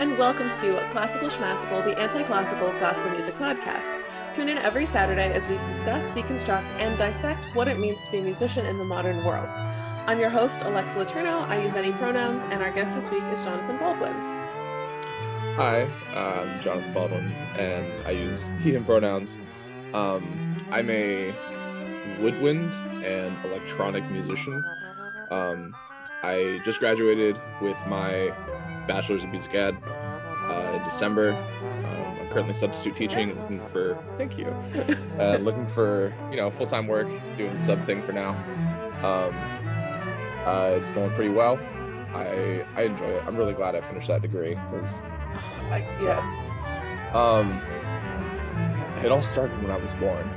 and welcome to Classical Schmassical, the anti-classical classical music podcast. Tune in every Saturday as we discuss, deconstruct, and dissect what it means to be a musician in the modern world. I'm your host, Alexa Letourneau. I use any pronouns, and our guest this week is Jonathan Baldwin. Hi, I'm Jonathan Baldwin, and I use he, him pronouns. I'm a woodwind and electronic musician. I just graduated with my bachelor's in music ed in December. I'm currently substitute teaching, looking for full-time work, doing sub thing for now. It's going pretty well. I enjoy it. I'm really glad I finished that degree because it all started when I was born.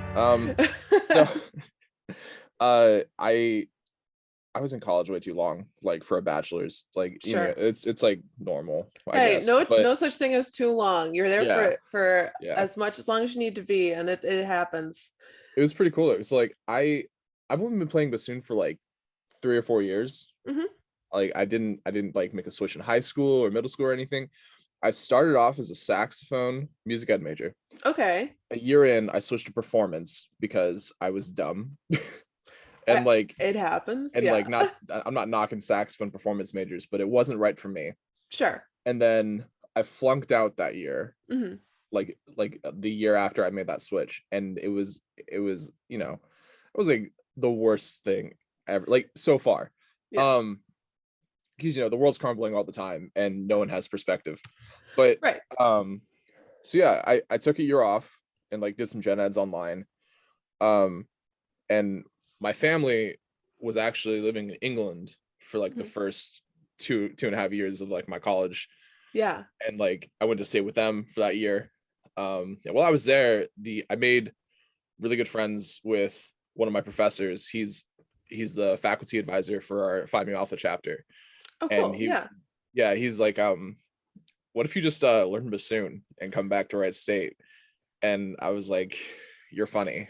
I was in college way too long, like for a bachelor's. Like, sure. You know, it's like normal, I guess. No such thing as too long. You're there for as long as you need to be, and it happens. It was pretty cool. It was like I've only been playing bassoon for like 3 or 4 years. Mm-hmm. Like I didn't like make a switch in high school or middle school or anything. I started off as a saxophone music ed major. Okay. A year in, I switched to performance because I was dumb. And like it happens. And like I'm not knocking saxophone performance majors, but it wasn't right for me. Sure. And then I flunked out that year. Mm-hmm. Like the year after I made that switch. And it was like the worst thing ever, like so far. Yeah. Because the world's crumbling all the time and no one has perspective. But right. So yeah, I took a year off and like did some gen eds online. And my family was actually living in England for like the first two and a half years of like my college. Yeah. And like I went to stay with them for that year. While I was there, I made really good friends with one of my professors. He's the faculty advisor for our Phi Mu Alpha chapter. Oh, cool. And he's like, what if you just learn bassoon and come back to Wright State? And I was like, you're funny.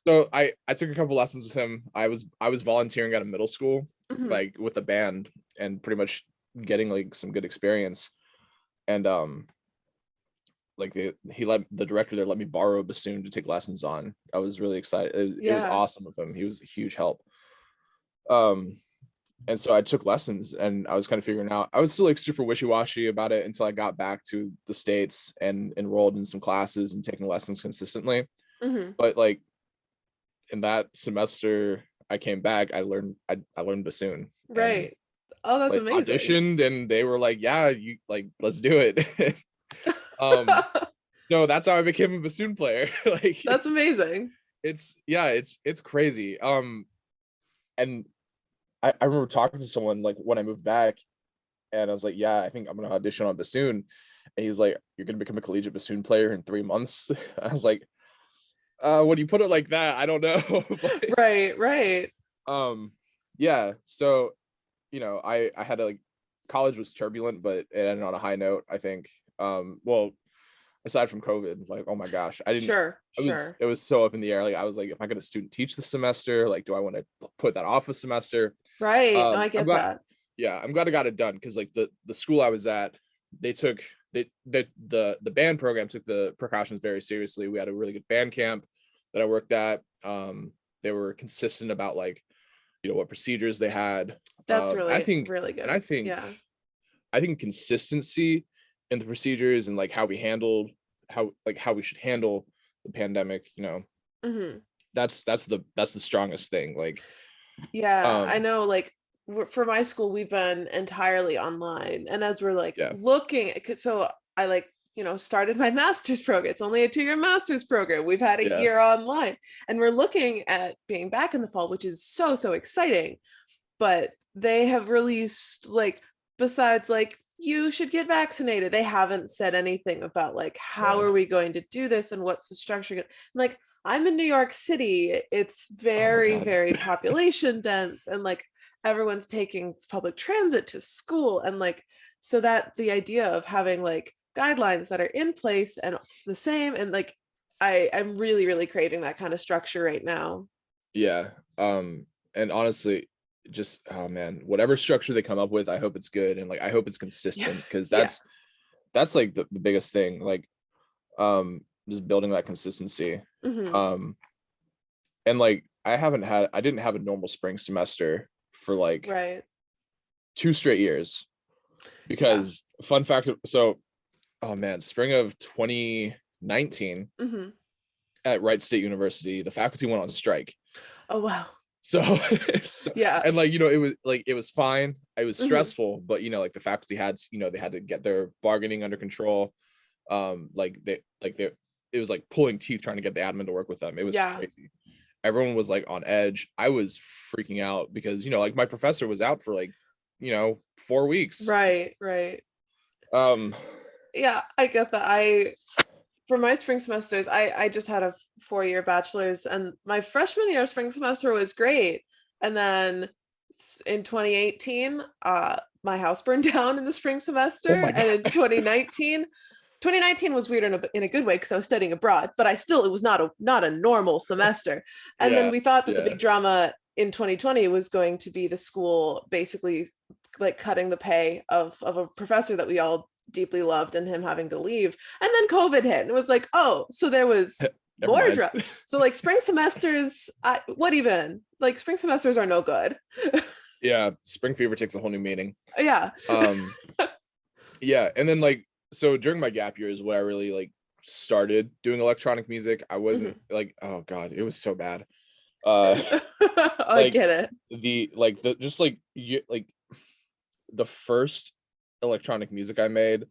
So I took a couple lessons with him. I was volunteering at a middle school, like with a band, and pretty much getting like some good experience. And like the director there let me borrow a bassoon to take lessons on. I was really excited. It was awesome of him. He was a huge help. And so I took lessons and I was kind of figuring out, I was still like super wishy-washy about it until I got back to the States and enrolled in some classes and taking lessons consistently. But like in that semester I came back, I learned bassoon. Right. Oh, that's like, amazing. Auditioned and they were like, yeah, you like, let's do it. So that's how I became a bassoon player. Like that's amazing. It's crazy. And I remember talking to someone like when I moved back, and I was like, yeah, I think I'm gonna audition on bassoon. And he's like, you're gonna become a collegiate bassoon player in 3 months. I was like, when you put it like that, I don't know. But, right. Yeah. So, I had like college was turbulent, but it ended on a high note, I think. Well, aside from COVID, like, oh my gosh, I didn't. It was so up in the air. Like, I was like, am I going to student teach this semester? Like, do I want to put that off a semester? Right. No, I get that. Yeah, I'm glad I got it done because like the school I was at, the band program took the precautions very seriously. We had a really good band camp that I worked at. They were consistent about like, what procedures they had. That's really, I think, really good. And I think consistency in the procedures and like how we should handle the pandemic, that's the strongest thing. Like, I know, like for my school, we've been entirely online, and as we're like looking, so I like, started my master's program. It's only a 2-year master's program. We've had a year online, and we're looking at being back in the fall, which is so exciting. But they have released, like, besides like, you should get vaccinated, they haven't said anything about like, how are we going to do this and what's the structure. Like, I'm in New York City. It's very, very population dense, and like everyone's taking public transit to school. And like, so that the idea of having like guidelines that are in place and the same, and like, I'm really, really craving that kind of structure right now. Yeah. And honestly, just, oh man, whatever structure they come up with, I hope it's good, and like I hope it's consistent, because that's like the biggest thing, like just building that consistency. And like I didn't have a normal spring semester for like 2 straight years, because fun fact, so oh man, spring of 2019 at Wright State University, the faculty went on strike. Oh wow. So and like, you know, it was fine, it was stressful, but you know, like the faculty had, you know, they had to get their bargaining under control. It was like pulling teeth trying to get the admin to work with them. It was crazy. Everyone was like on edge. I was freaking out because, you know, like my professor was out for like, you know, 4 weeks. Right. Yeah, I get that. For my spring semesters, I just had a 4-year bachelor's, and my freshman year spring semester was great. And then in 2018, my house burned down in the spring semester. And in 2019 was weird in a good way, because I was studying abroad, but it was not a normal semester. And then we thought that the big drama in 2020 was going to be the school basically like cutting the pay of a professor that we all deeply loved, and him having to leave. And then COVID hit, and it was like, oh, so there was more drama. So like spring semesters, spring semesters are no good. Spring fever takes a whole new meaning. And then like, so during my gap years, where I really like started doing electronic music, I wasn't like, oh god, it was so bad. I get it. The first electronic music I made,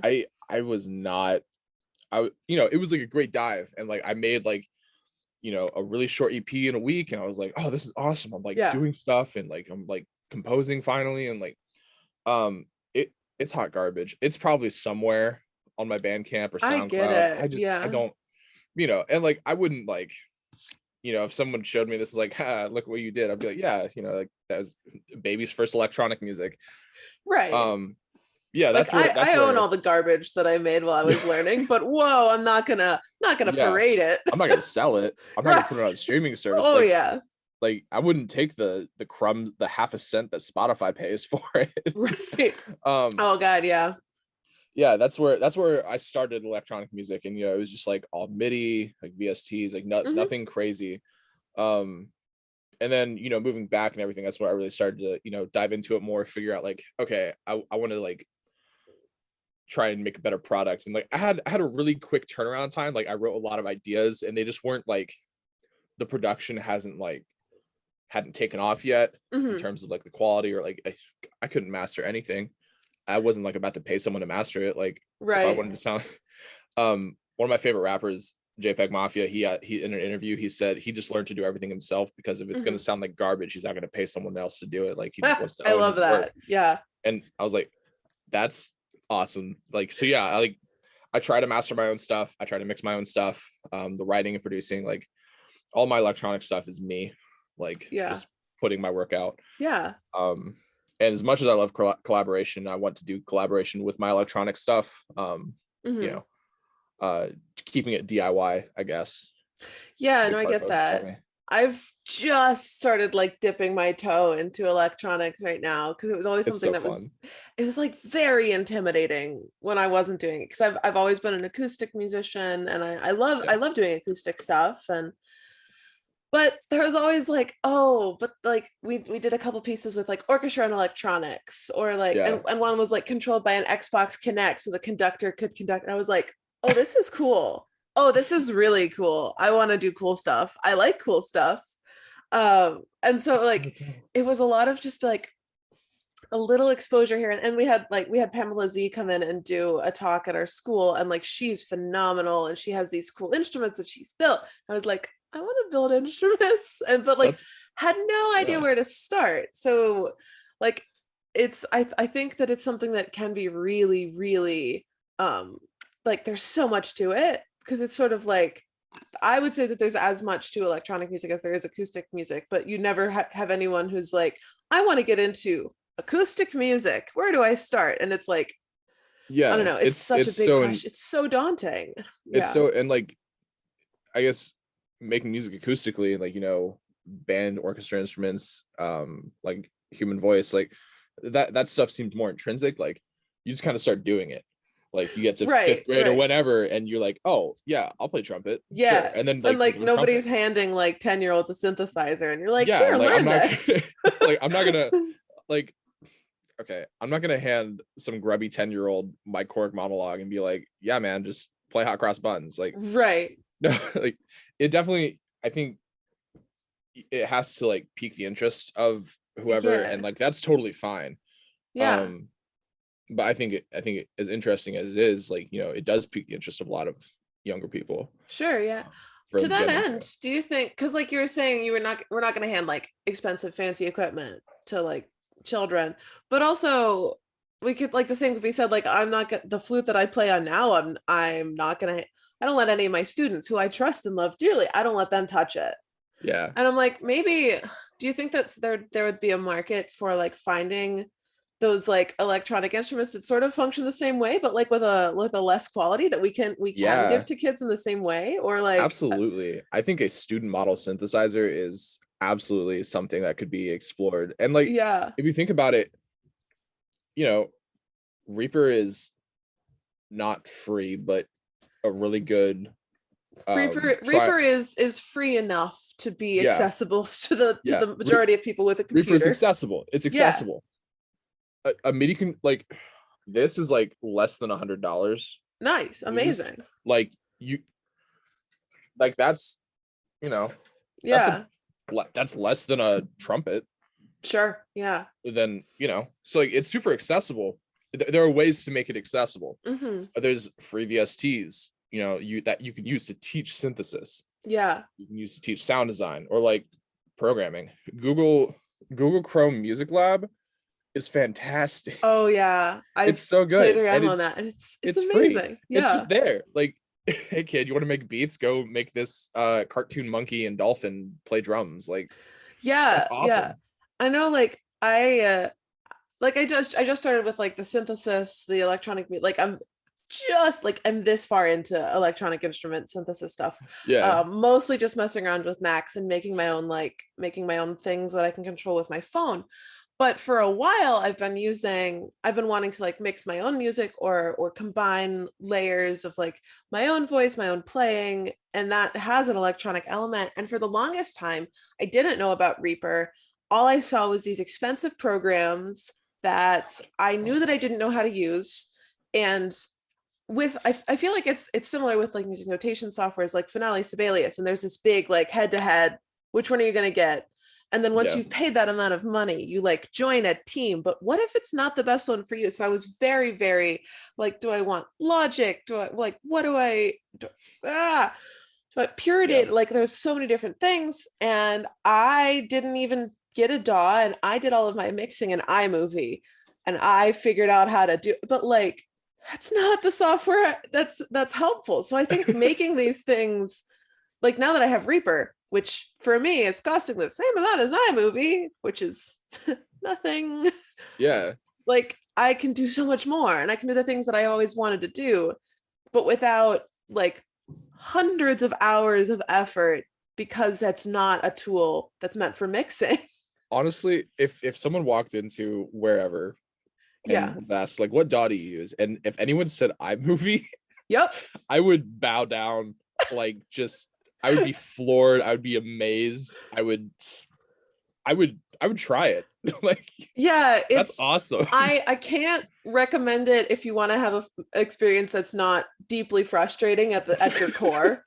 I was not, you know, it was like a great dive, and like I made like, you know, a really short EP in a week, and I was like, oh, this is awesome. I'm like doing stuff, and like I'm like composing finally, and like it's hot garbage. It's probably somewhere on my Bandcamp or SoundCloud. I get it. I don't, you know, and like I wouldn't like, you know, if someone showed me this is like, look what you did, I'd be like, yeah, you know, like that was baby's first electronic music. Right. That's like, I own all the garbage that I made while I was learning, but whoa, I'm not gonna parade it. I'm not gonna sell it. I'm not gonna put it on a streaming service. Like I wouldn't take the crumbs, the half a cent that Spotify pays for it. Right. Oh god, that's where I started electronic music, and you know, it was just like all MIDI, like VSTs, like nothing crazy. And then, you know, moving back and everything, that's where I really started to, you know, dive into it more, figure out like, okay, I want to like try and make a better product. And like I had a really quick turnaround time. Like I wrote a lot of ideas, and they just weren't like, the production hadn't taken off yet in terms of like the quality, or like I couldn't master anything. I wasn't like about to pay someone to master it. Like if I wanted to sound one of my favorite rappers, JPEG Mafia, he in an interview, he said he just learned to do everything himself, because if it's going to sound like garbage, he's not going to pay someone else to do it. Like he just wants to I love that work. And I was like, that's awesome. Like, so I try to master my own stuff, I try to mix my own stuff. The writing and producing, like all my electronic stuff is me, like just putting my work out. And as much as I love collaboration, I want to do collaboration with my electronic stuff. You know, keeping it DIY, I guess. No, I get that. I've just started like dipping my toe into electronics right now, because it was always something it was like very intimidating when I wasn't doing it, because I've always been an acoustic musician, and I love doing acoustic stuff, but there was always like, oh, but like we did a couple pieces with like orchestra and electronics, or like and one was like controlled by an Xbox Kinect, so the conductor could conduct, and I was like, oh, this is cool. Oh, this is really cool. I want to do cool stuff. I like cool stuff. And so like it was a lot of just like a little exposure here. And we had Pamela Z come in and do a talk at our school, and like she's phenomenal, and she has these cool instruments that she's built. I was like, I want to build instruments, but like had no idea where to start. So like I think that it's something that can be really, really like there's so much to it, because it's sort of like, I would say that there's as much to electronic music as there is acoustic music, but you never have anyone who's like, I want to get into acoustic music. Where do I start? And it's like, I don't know. It's such a big question. It's so daunting. It's so, and like, I guess making music acoustically, like, you know, band orchestra instruments, like human voice, like that stuff seems more intrinsic. Like you just kind of start doing it. Like you get to fifth grade or whenever, and you're like, oh yeah, I'll play trumpet. Yeah. Sure. And then like nobody's handing like 10-year-olds a synthesizer and you're like, yeah, here, like learn this. Like I'm not gonna like, okay, I'm not gonna hand some grubby 10-year-old my Korg monologue and be like, yeah, man, just play hot cross buns. Like, right. No, like it definitely, I think it has to like pique the interest of whoever, and like that's totally fine. Yeah. But I think it, as interesting as it is, like, you know, it does pique the interest of a lot of younger people. Sure, yeah. To that end, do you think, because like you were saying, we're not going to hand like expensive fancy equipment to like children, but also we could, like, the same could be said, like, the flute that I play on now, I'm not gonna, I don't let any of my students who I trust and love dearly, I don't let them touch it. Yeah. And I'm like, maybe, do you think that there would be a market for like finding those like electronic instruments that sort of function the same way, but like with a less quality, that we can give to kids in the same way? Or like, absolutely, I think a student model synthesizer is absolutely something that could be explored. And like, if you think about it, you know, Reaper is not free, but a really good Reaper is free enough to be accessible to the majority of people with a computer. Reaper is accessible. It's accessible. A MIDI can, like, this is like less than $100. Nice, amazing. Like you, like that's, you know, that's less than a trumpet. Sure. Yeah. Then, you know, so like it's super accessible. There are ways to make it accessible. There's free VSTs, you know, that you can use to teach synthesis. Yeah. You can use to teach sound design or like programming. Google Chrome Music Lab is fantastic. Oh yeah, it's so good. Played around on that, and it's amazing. Free. Yeah, it's just there. Like, hey kid, you want to make beats? Go make this cartoon monkey and dolphin play drums. Like, yeah, that's awesome. Yeah. I know. Like I just started with like the synthesis, the electronic. Like I'm this far into electronic instrument synthesis stuff. Yeah. Mostly just messing around with Macs and making my own things that I can control with my phone. But for a while, I've been wanting to like mix my own music or combine layers of like my own voice, my own playing, and that has an electronic element. And for the longest time, I didn't know about Reaper. All I saw was these expensive programs that I knew that I didn't know how to use. And I feel like it's similar with like music notation softwares like Finale, Sibelius, and there's this big like head-to-head, which one are you going to get? And then once you've paid that amount of money, you like join a team. But what if it's not the best one for you? So I was very, very like, do I want Logic? Do I like, what do I do? But Purity, like there's so many different things. And I didn't even get a DAW, and I did all of my mixing in iMovie, and I figured out how to do, but like, that's not the software that's helpful. So I think making these things, like now that I have Reaper, which for me is costing the same amount as iMovie, which is nothing. Yeah. Like I can do so much more, and I can do the things that I always wanted to do, but without like hundreds of hours of effort, because that's not a tool that's meant for mixing. Honestly, if someone walked into wherever and was asked like, what DAW do you use? And if anyone said iMovie, I would bow down, like just I would be floored. I would be amazed. I would try it. Like, that's awesome. I can't recommend it if you want to have an experience that's not deeply frustrating at your core.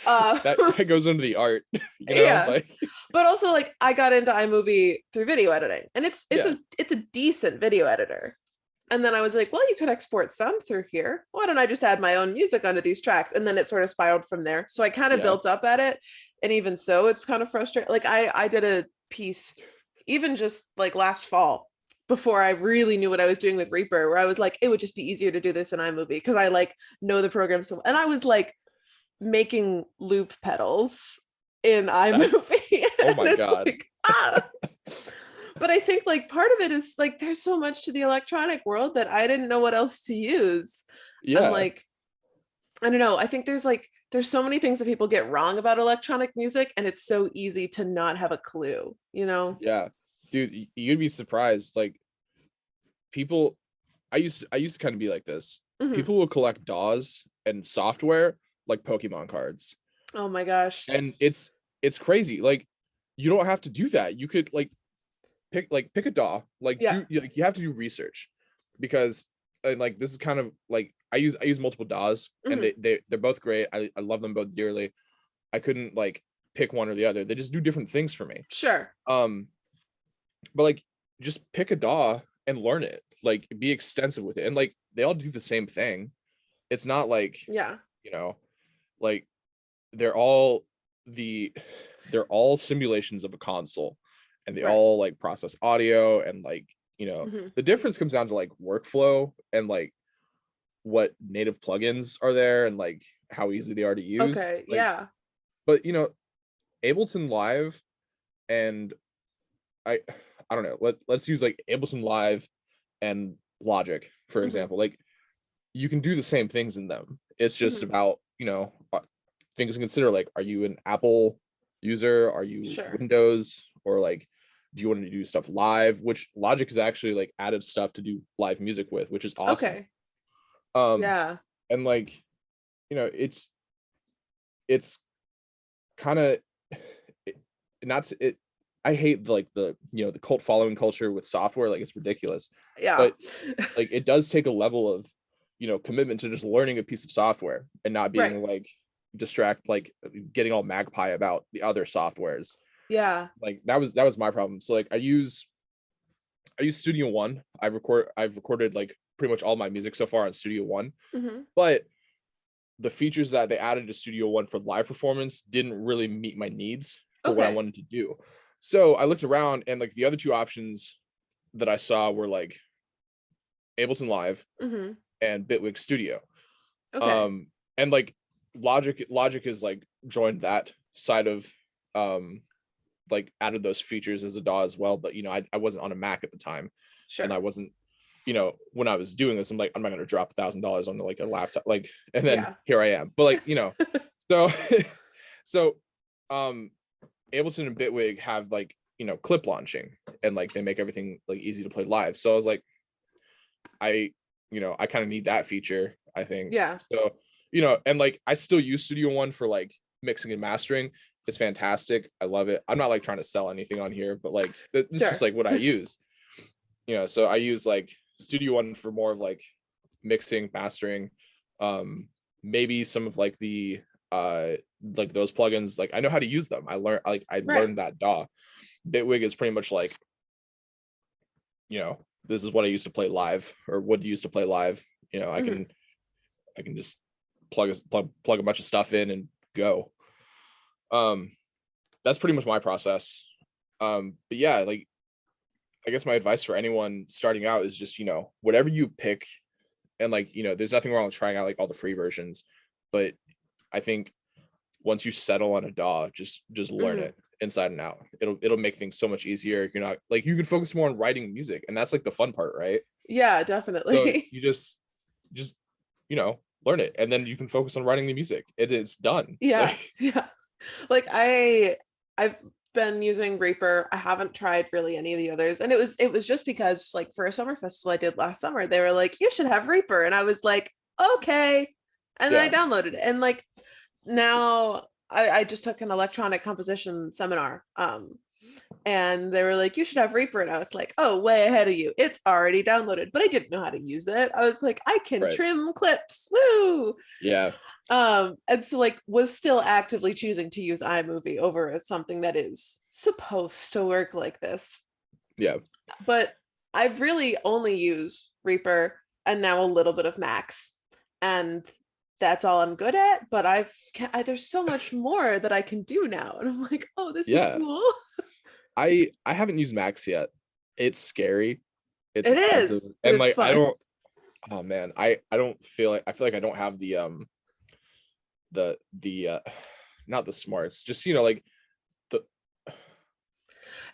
That goes into the art, you know? Like, but also like I got into iMovie through video editing, and it's a decent video editor. And then I was like, well, you could export sound through here. Why don't I just add my own music onto these tracks? And then it sort of spiraled from there. So I kind of built up at it. And even so, it's kind of frustrating. Like I did a piece even just like last fall, before I really knew what I was doing with Reaper, where I was like, it would just be easier to do this in iMovie because I like know the program so. And I was like making loop pedals in iMovie. Oh my God. Like, But I think like part of it is like there's so much to the electronic world that I didn't know what else to use. Yeah. And like, I don't know. I think there's like there's so many things that people get wrong about electronic music, and it's so easy to not have a clue, you know? Yeah, dude, you'd be surprised. Like people, I used to kind of be like this. Mm-hmm. People will collect DAWs and software like Pokemon cards, Oh my gosh. and it's crazy. Like you don't have to do that. You could pick a DAW. Like Yeah. you have to do research, because and like this is kind of like I use multiple DAWs, and Mm-hmm. they're both great. I love them both dearly. I couldn't like pick one or the other. They just do different things for me. Sure. But like just pick a DAW and learn it. Like be extensive with it. And like they all do the same thing. It's not like, Yeah. you know, like they're all they're all simulations of a console, and they Right. all like process audio, and like, Mm-hmm. the difference comes down to like workflow and like what native plugins are there, and like how easy they are to use. Okay. Like, Yeah. but Ableton Live and I I don't know. Let's use like Ableton Live and Logic, for Mm-hmm. example. Like you can do the same things in them. It's just Mm-hmm. about, things to consider. Like, are you an Apple user? Are you Sure. Windows? Or like, do you want to do stuff live? Which Logic is actually like added stuff to do live music with, which is awesome. Okay. Um, Yeah. and like, it's kind of not to, it I hate like the cult following culture with software. Like it's ridiculous, Yeah. but like it does take a level of commitment to just learning a piece of software and not Right. being like like getting all magpie about the other softwares. Yeah. Like that was my problem. So like I use Studio One. I've recorded like pretty much all my music so far on Studio One, Mm-hmm. but the features that they added to Studio One for live performance didn't really meet my needs for what I Okay. wanted to do. So I looked around, and like the other two options that I saw were like Ableton Live Mm-hmm. and Bitwig Studio. Okay. And like Logic is like joined that side of like added those features as a DAW as well. But I wasn't on a Mac at the time, and I Sure. wasn't, when I was doing this, I'm like, I'm not gonna drop $1,000 on like a laptop, like, and then Yeah. here I am. But like, so so Ableton and Bitwig have like, clip launching, and like they make everything like easy to play live. So I was like, I kind of need that feature, I think. Yeah. So, and like I still use Studio One for like mixing and mastering. It's fantastic. I love it. I'm not like trying to sell anything on here, but like this is just Sure. like what I use. So I use like Studio One for more of like mixing, mastering, maybe some of like the like those plugins. Like I know how to use them. I Right. learned that DAW. Bitwig is pretty much like, this is what I used to play live, or would use to play live. I Mm-hmm. can just plug a bunch of stuff in and go. That's pretty much my process. But yeah, like I guess my advice for anyone starting out is just, whatever you pick, and like, there's nothing wrong with trying out like all the free versions, but I think once you settle on a DAW, just learn Mm-hmm. it inside and out. It'll make things so much easier. You're not like, you can focus more on writing music, and that's like the fun part, right? Yeah, So definitely. you just learn it, and then you can focus on writing the music. It's done. Yeah. Like, Yeah. Like I've been using Reaper. I haven't tried really any of the others. And it was just because like for a summer festival I did last summer, they were like, you should have Reaper. And I was like, okay. And then yeah, I downloaded it. And like now I just took an electronic composition seminar. And they were like, you should have Reaper. And I was like, oh, way ahead of you. It's already downloaded. But I didn't know how to use it. I was like, I can right, trim clips. Woo. yeah, And so like was still actively choosing to use iMovie over something that is supposed to work like this. yeah, But I've really only used Reaper and now a little bit of Max. And that's all I'm good at. But there's so much more that I can do now. And I'm like, oh, this is yeah. cool. I haven't used Max yet. It's scary. It's It expensive, is, but and it's like I fun. don't. Oh man, I don't feel like, I don't have the not the smarts, just like the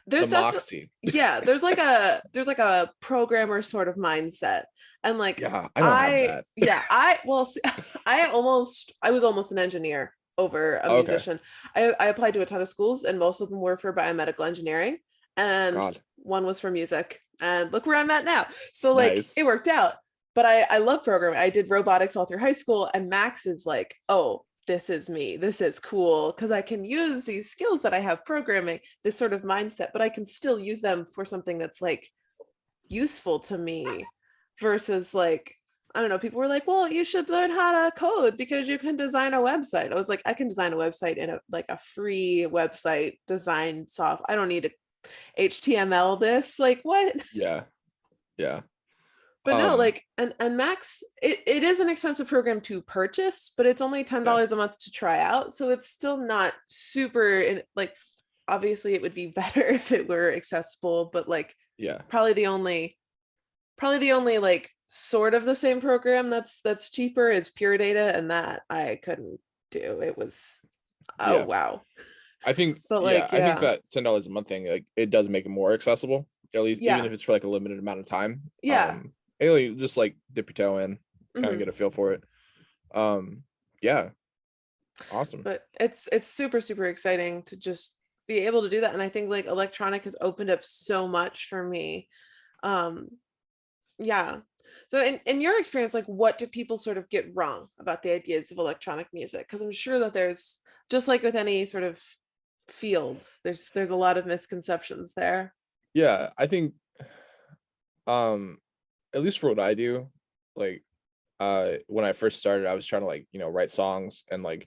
There's the moxie. Yeah, there's like a programmer sort of mindset. And like, yeah, I don't have that. Yeah, I was almost an engineer over a musician. I applied to a ton of schools, and most of them were for biomedical engineering, and one was for music. And look where I'm at now. So like, nice. It worked out. But I love programming. I did robotics all through high school, and Max is like, oh, this is me. This is cool because I can use these skills that I have programming, this sort of mindset, but I can still use them for something that's like useful to me versus like, I don't know, people were like, well, you should learn how to code because you can design a website. I was like, I can design a website in a free website design software. I don't need to HTML this. Like, what? Yeah. But no, like, and Max, it is an expensive program to purchase, but it's only $10 a month to try out. So it's still not super, like, obviously it would be better if it were accessible, but like, probably the only like sort of the same program that's cheaper is Pure Data, and that I couldn't do. It was, wow. I think, but like, I think that $10 a month thing, like, it does make it more accessible, at least, even if it's for like a limited amount of time. Really just like dip your toe in, kind of get a feel for it. Awesome. But it's super, super exciting to just be able to do that. And I think like electronic has opened up so much for me. So in your experience, like, what do people sort of get wrong about the ideas of electronic music? Because I'm sure that there's, just like with any sort of fields, there's a lot of misconceptions there. Yeah, I think at least for what I do, like, when I first started, I was trying to like, write songs and like,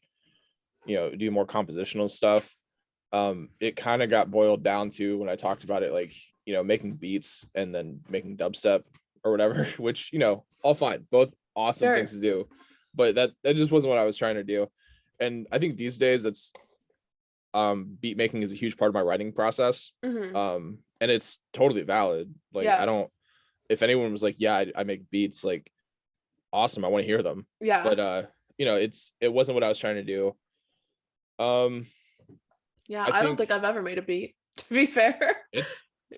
do more compositional stuff. It kind of got boiled down to, when I talked about it, like, making beats and then making dubstep or whatever, which, all fine, both awesome things to do, but that just wasn't what I was trying to do. And I think these days it's, beat making is a huge part of my writing process. And it's totally valid. Like, I don't, if anyone was like, I make beats, like, awesome, I want to hear them. But it wasn't what I was trying to do. I don't think I've ever made a beat, to be fair.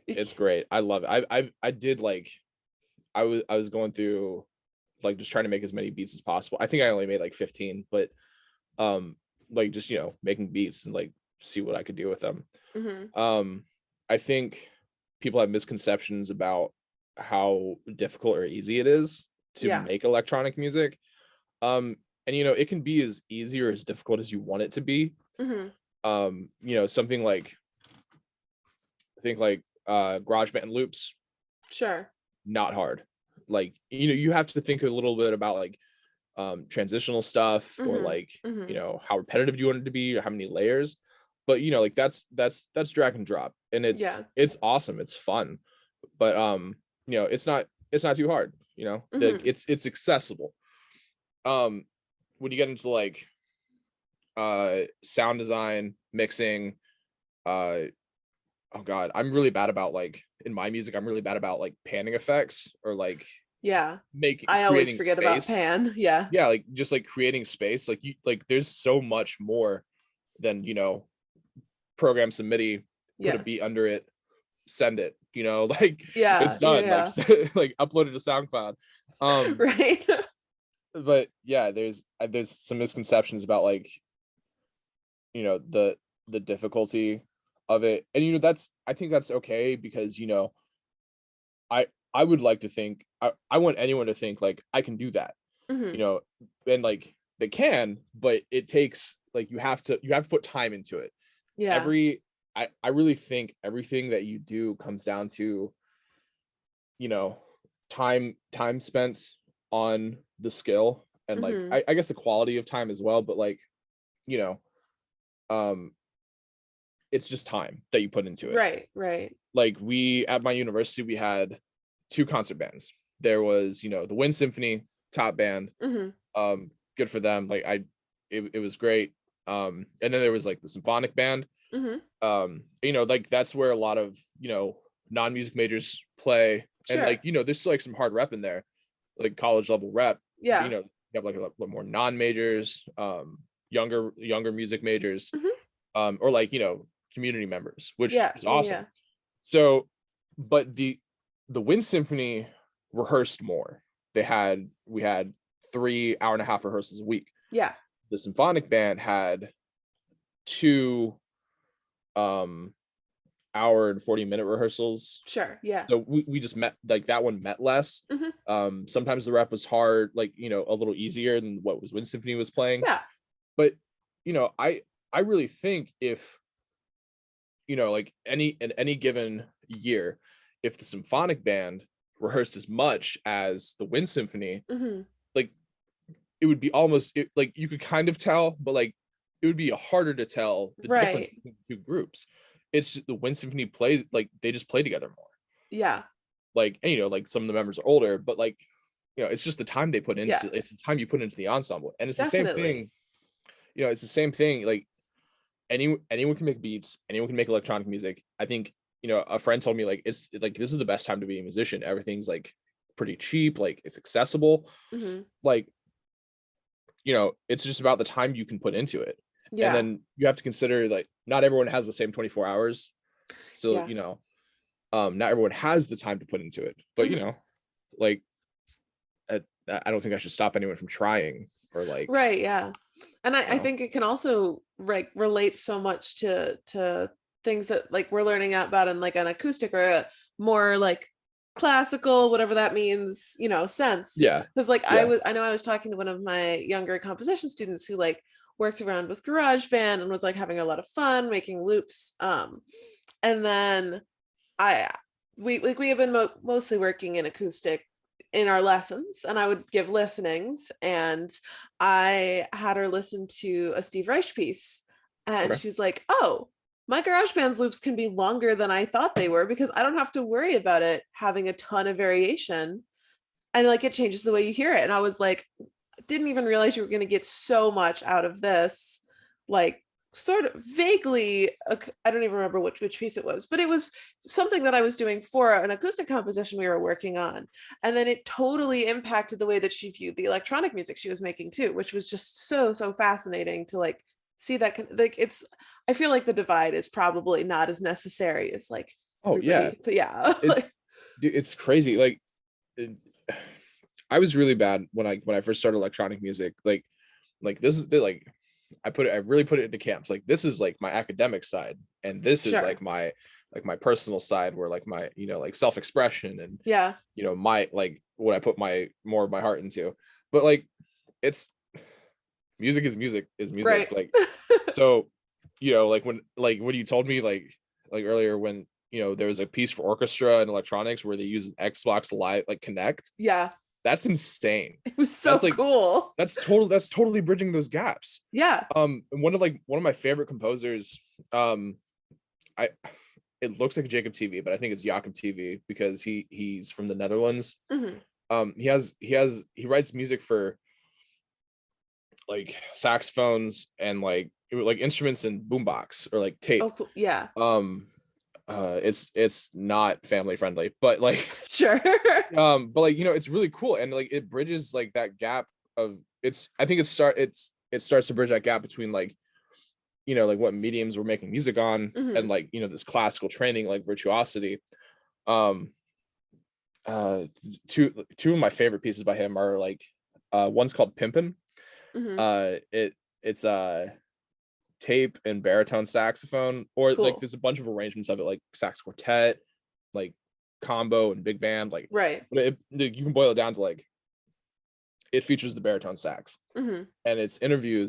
It's great. I love it. I did, like, I was going through, like, just trying to make as many beats as possible. I think I only made like 15, but like, just making beats and like see what I could do with them. I think people have misconceptions about how difficult or easy it is to make electronic music. And it can be as easy or as difficult as you want it to be. Something like, I think like GarageBand loops, not hard. Like, you have to think a little bit about like transitional stuff, or like, how repetitive do you want it to be, or how many layers. But like, that's drag and drop, and it's awesome, it's fun, but it's not too hard. It's accessible. When you get into like sound design, mixing, oh god, I'm really bad about, like, in my music, I'm really bad about like panning effects, or like I always forget space. About pan. Like, just like creating space, like, there's so much more than program some MIDI, put a beat under it, send it, like, it's done. Like, like, upload it to SoundCloud. Right. But there's some misconceptions about, like, the difficulty of it, and I think that's okay, because I would like to think, I want anyone to think like, I can do that. And like, they can, but it takes, like, you have to put time into it. I really think everything that you do comes down to time spent on the skill, and like, I guess the quality of time as well, but like, it's just time that you put into it. Right. Like, at my university, we had 2 concert bands. There was, the Wind Symphony top band. Good for them. Like, it was great. And then there was like the symphonic band. Like, that's where a lot of non-music majors play. And like, there's still like some hard rep in there, like college level rep. You have like a lot more non-majors, younger music majors, or like, community members, which is awesome. So, but the wind symphony rehearsed more. We had 3.5 hour rehearsals a week. Yeah. The symphonic band had 2 hour and 40-minute rehearsals. Sure. Yeah. So we just met, like, that one met less. Sometimes the rep was hard, like, you know, a little easier than what was Wind Symphony was playing. Yeah. But, you know, I really think if, you know, like in any given year, if the symphonic band rehearsed as much as the Wind Symphony, like, it would be almost like you could kind of tell, but like it would be harder to tell the difference between the two groups. It's just the Wind Symphony plays, like, they just play together more. Yeah. Like, and, you know, like some of the members are older, but like, you know, it's just the time they put into it's the time you put into the ensemble. And it's the same thing, you know, it's the same thing. Like anyone can make beats, anyone can make electronic music. I think, you know, a friend told me, like, it's like, this is the best time to be a musician. Everything's like pretty cheap, like it's accessible. Like, you know, it's just about the time you can put into it. And then you have to consider, like, not everyone has the same 24 hours. So, you know, not everyone has the time to put into it, but you know, like, I don't think I should stop anyone from trying, or like, right. Yeah. And I think it can also like relate so much to things that like we're learning about in like an acoustic or a more like classical, whatever that means, you know, sense. Yeah. Because like I know I was talking to one of my younger composition students who like worked around with GarageBand and was like having a lot of fun making loops. And then we have been mostly working in acoustic in our lessons, and I would give listenings, and I had her listen to a Steve Reich piece, and she was like, oh, my GarageBand's loops can be longer than I thought they were because I don't have to worry about it having a ton of variation, and like it changes the way you hear it. And I was like, didn't even realize you were going to get so much out of this, like sort of vaguely, I don't even remember which piece it was, but it was something that I was doing for an acoustic composition we were working on. And then it totally impacted the way that she viewed the electronic music she was making too, which was just so fascinating to like see that. Like, it's, I feel like the divide is probably not as necessary as like, but yeah, it's crazy. Like, I was really bad when I first started electronic music. Like this is like, I really put it into camps. Like, this is like my academic side, and this is like my personal side, where like my, you know, like self-expression and, you know, my, like, what I put more of my heart into. But like, it's music is music. Right. Like, so, you know, like when you told me like earlier, when, you know, there was a piece for orchestra and electronics where they use an Xbox Live, like, Connect. Yeah. That's insane. It was so cool. That's totally bridging those gaps. Yeah. One of my favorite composers, it looks like Jacob TV, but I think it's Jacob TV because he's from the Netherlands. He writes music for like saxophones and like instruments and boombox, or like tape. Oh, cool. Yeah. It's not family friendly, but like sure. But like, you know, it's really cool, and like it bridges like that gap of I think it starts to bridge that gap between like, you know, like what mediums we're making music on, and like, you know, this classical training, like virtuosity. Two of my favorite pieces by him are like, one's called Pimpin'. It's tape and baritone saxophone, or cool. Like there's a bunch of arrangements of it, like sax quartet, like combo and big band, like, right. But you can boil it down to like, it features the baritone sax, and it's interview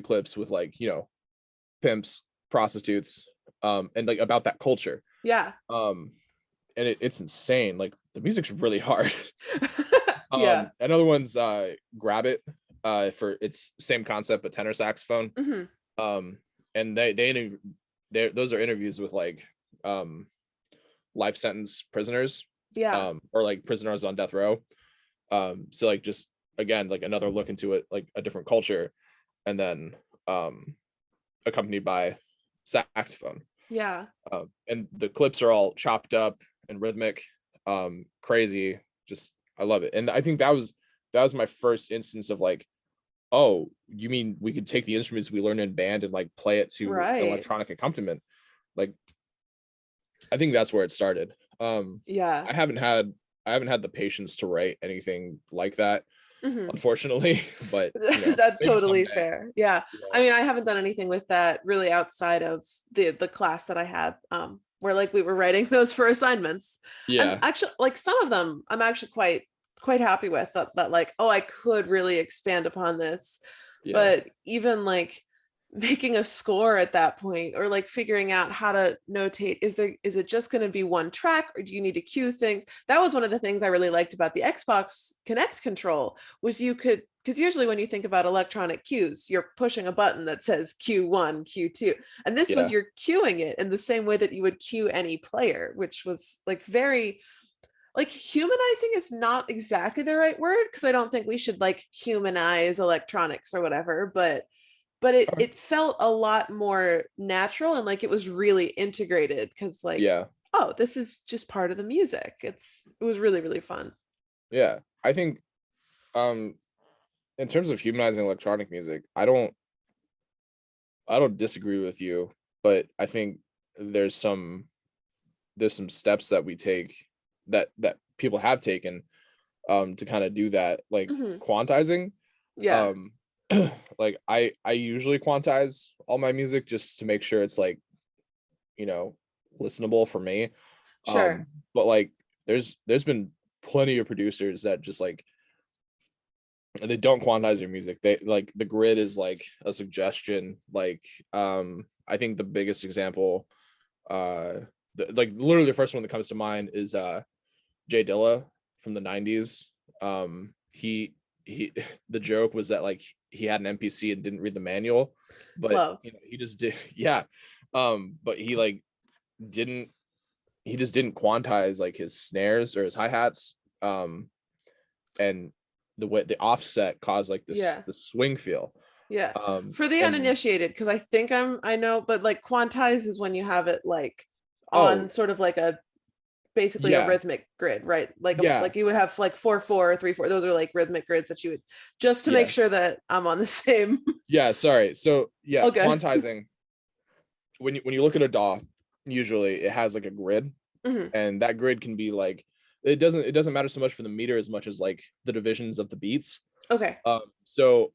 clips with like, you know, pimps, prostitutes, and like about that culture. Yeah. And it's insane. Like, the music's really hard. Yeah. Another one's Grab It, for its same concept but tenor saxophone. And those are interviews with like life sentence prisoners, or like prisoners on death row. So like, just again, like another look into it, like a different culture, and then accompanied by saxophone. Yeah. And the clips are all chopped up and rhythmic, crazy. Just, I love it. And I think that was my first instance of like, oh, you mean we could take the instruments we learned in band and like play it to electronic accompaniment? Like, I think that's where it started. Yeah. I haven't had the patience to write anything like that, unfortunately, but that's maybe totally someday. fair. Yeah. I mean, I haven't done anything with that really outside of the class that I had, where like we were writing those for assignments. And actually, like some of them I'm actually quite happy with, that like, oh, I could really expand upon this. But even like making a score at that point, or like figuring out how to notate, is it just going to be one track, or do you need to cue things? That was one of the things I really liked about the Xbox Connect control, was you could, because usually when you think about electronic cues, you're pushing a button that says Q1, Q2, and this was, you're cueing it in the same way that you would cue any player, which was like very, like, humanizing is not exactly the right word, because I don't think we should like humanize electronics or whatever, but it felt a lot more natural, and like it was really integrated, because like, oh, this is just part of the music. It was really, really fun. Yeah, I think in terms of humanizing electronic music, I don't disagree with you, but I think there's some steps that we take, that people have taken to kind of do that, like quantizing. Like I usually quantize all my music just to make sure it's like, listenable for me. But like there's been plenty of producers that just like, they don't quantize your music. They like, the grid is like a suggestion. Like I think the biggest example, like literally the first one that comes to mind is Jay Dilla from the 90s. He the joke was that like he had an MPC and didn't read the manual, but he just did. But he like didn't he just didn't quantize like his snares or his hi-hats, and the way the offset caused like this the swing feel. For the uninitiated, because I know, but like quantize is when you have it like on sort of like a, basically a rhythmic grid, right? Like like you would have like 4/4, 3/4. Those are like rhythmic grids that you would, just to make sure that I'm on the same. Sorry. So quantizing, when you look at a DAW, usually it has like a grid, and that grid can be like, it doesn't matter so much for the meter as much as like the divisions of the beats. So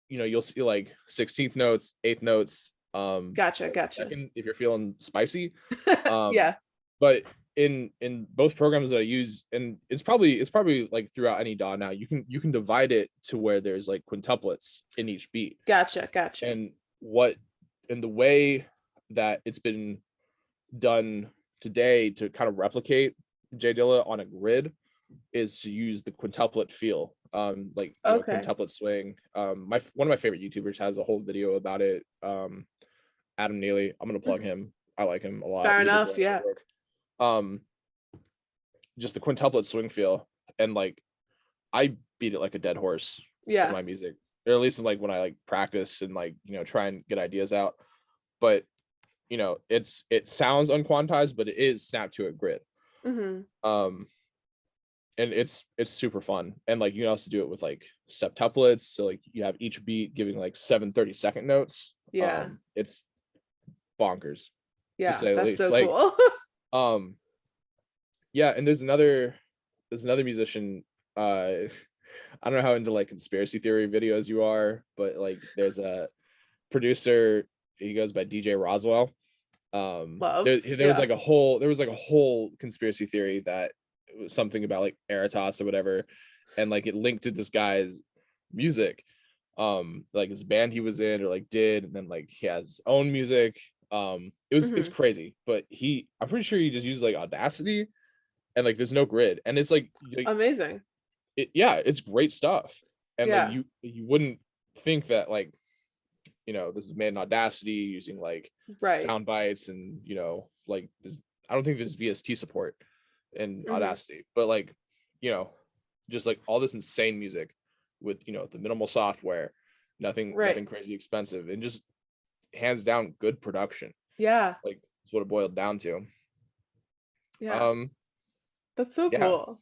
you'll see like 16th notes, 8th notes, gotcha second, if you're feeling spicy. But in both programs that I use, and it's probably like throughout any DAW now, you can divide it to where there's like quintuplets in each beat. Gotcha. And the way that it's been done today to kind of replicate Jay Dilla on a grid is to use the quintuplet feel, like quintuplet swing. One of my favorite YouTubers has a whole video about it. Adam Neely, I'm gonna plug him. I like him a lot. Fair enough. Just the quintuplet swing feel, and like I beat it like a dead horse in my music, or at least like when I like practice and like try and get ideas out. But it sounds unquantized, but it is snapped to a grid. And it's super fun, and like you can also do it with like septuplets, so like you have each beat giving like 7 30-second notes. It's bonkers, to say the least. So like cool. And there's another musician, I don't know how into like conspiracy theory videos you are, but like there's a producer, he goes by DJ Roswell. There was like a whole conspiracy theory that it was something about like Eratos or whatever, and like it linked to this guy's music, like his band he was in or like did, and then like he has his own music. It's crazy, but I'm pretty sure he just used like Audacity, and like there's no grid, and it's like amazing. It's great stuff. And like you wouldn't think that like this is made in Audacity using like sound bites, and like this, I don't think there's VST support in Audacity, but like just like all this insane music with the minimal software, nothing crazy expensive, and just hands down good production. Like that's what it boiled down to. That's so cool.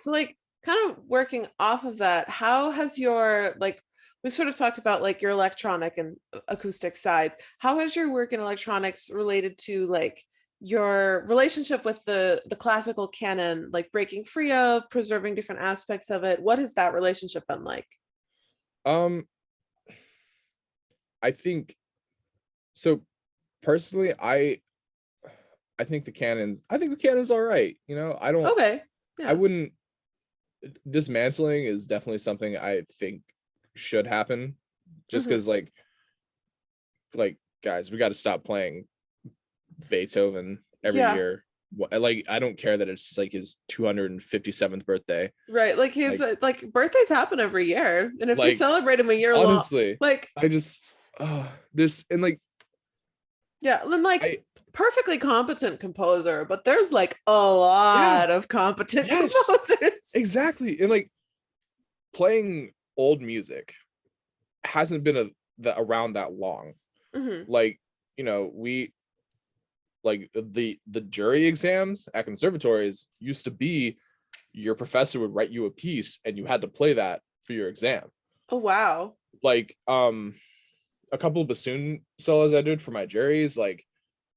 So like kind of working off of that, how has your like, we sort of talked about like your electronic and acoustic sides. How has your work in electronics related to like your relationship with the classical canon, like breaking free of, preserving different aspects of it? What has that relationship been like? Um, I think so. Personally, I think the canon's all right. You know, Okay. I Yeah. wouldn't. Dismantling is definitely something I think should happen, just Hmm. because like guys, we got to stop playing Beethoven every Yeah. year. Like, I don't care that it's like his 257th birthday. Right. Like his Like, like birthdays happen every year. And if we like celebrate him a year long, honestly, like I just this and like yeah, then like I perfectly competent composer, but there's like a yeah, lot of competent yes, composers. exactly. And like playing old music hasn't been around that long. Hmm. Like, we like the jury exams at conservatories used to be your professor would write you a piece and you had to play that for your exam. Oh wow. Like a couple of bassoon solos I did for my juries, like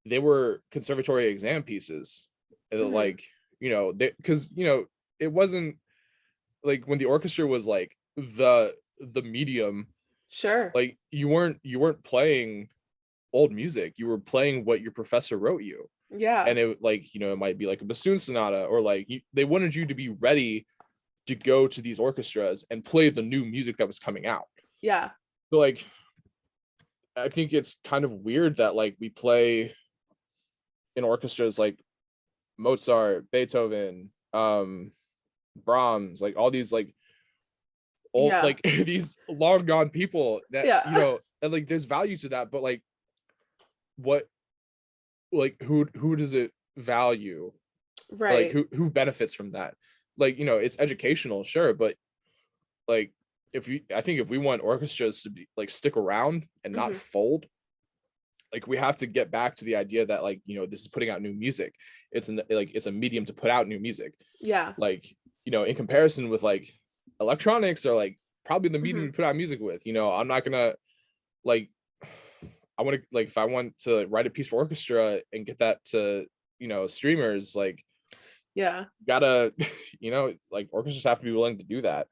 they were conservatory exam pieces. Hmm. Like, because it wasn't like when the orchestra was like the medium, Sure. like you weren't playing old music, you were playing what your professor wrote you. Yeah. And it, like, it might be like a bassoon sonata, or like they wanted you to be ready to go to these orchestras and play the new music that was coming out. Yeah. But like, I think it's kind of weird that like we play in orchestras like Mozart, Beethoven, Brahms, like all these like old, Yeah. like these long gone people that, Yeah. and like there's value to that, but like what, like who does it value? Like Right. who benefits from that? Like, it's educational, sure, but like I think if we want orchestras to be like stick around and not Hmm. fold, like we have to get back to the idea that like, this is putting out new music. It's a medium to put out new music. Yeah. Like, in comparison with like electronics, or like probably the medium Hmm. to put out music with. I'm not gonna like, I want to, like, if I want to write a piece for orchestra and get that to streamers, like, Yeah. gotta like orchestras have to be willing to do that.